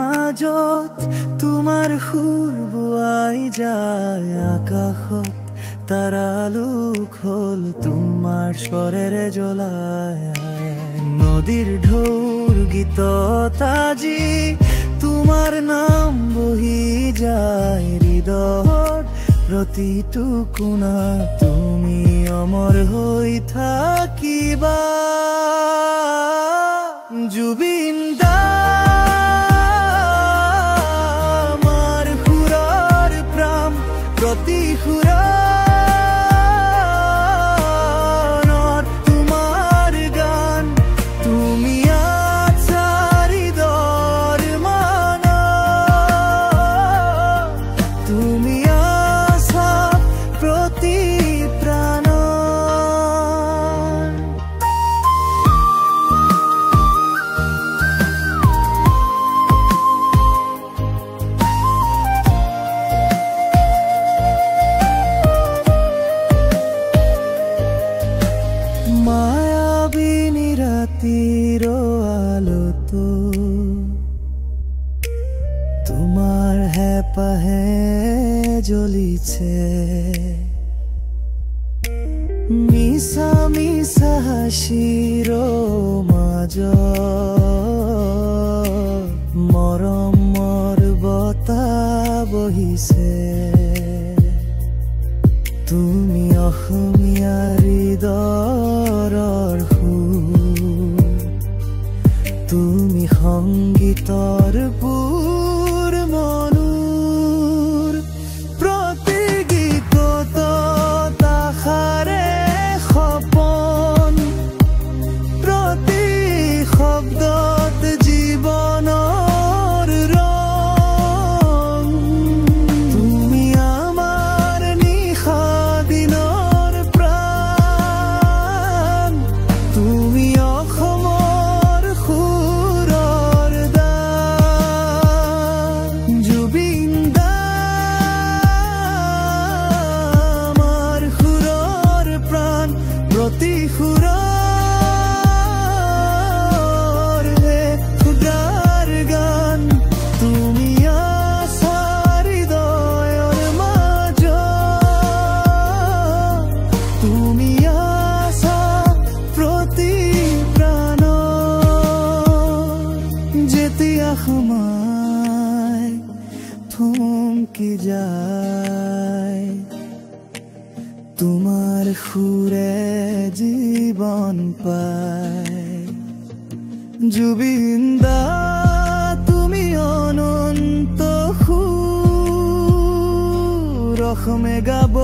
মাজত তোমাৰ সুৰ বোৱাই যায় আকাশত তাৰালোক হল তোমাৰ স্বৰেৰে জ্বলায় নদীৰ ঢৌৰ গীতত আজি তোমাৰ নাম বহি যায় হৃদয়ত প্ৰতিটো কোণা তুমি অমৰ হৈ থাকিবা জুবিন দা আমাৰ সুৰৰ প্ৰাণ প্ৰতি সুৰত তোমাৰ গান তুমি আছা হৃদয়ৰ মানত তুমি আছা প্ৰতি মায়াবিনী ৰাতিৰ আলোতো তোমাৰ হেপাহে জ্বলিছে মিশা মিশা হাসিৰ মাজত মৰমৰ বতাহ বহিছে তুমি অসমীয়া হৃদয়ৰ সুৰ তুমি সংগীতৰ পুৰ মনুৰ প্ৰতি গীতত আশাৰে সপোন প্ৰতি শব্দত জীৱনৰ ৰং তুমি আমাৰ নিশা দিনৰ প্ৰাণ তুমি অসমৰ সুৰৰ দান জুবিন দা আমাৰ সুৰৰ প্ৰাণ প্ৰতি সুৰৰ খুদাৰ গান তুমি আছা হৃদয়ৰ মাজত তুমি আছা প্ৰতি প্ৰাণত যেতিয়া সময় থমকি যায় তোমাৰ সুৰে জীৱন পায় জুবিন দা তুমি অনন্ত সুৰ অসমে গাব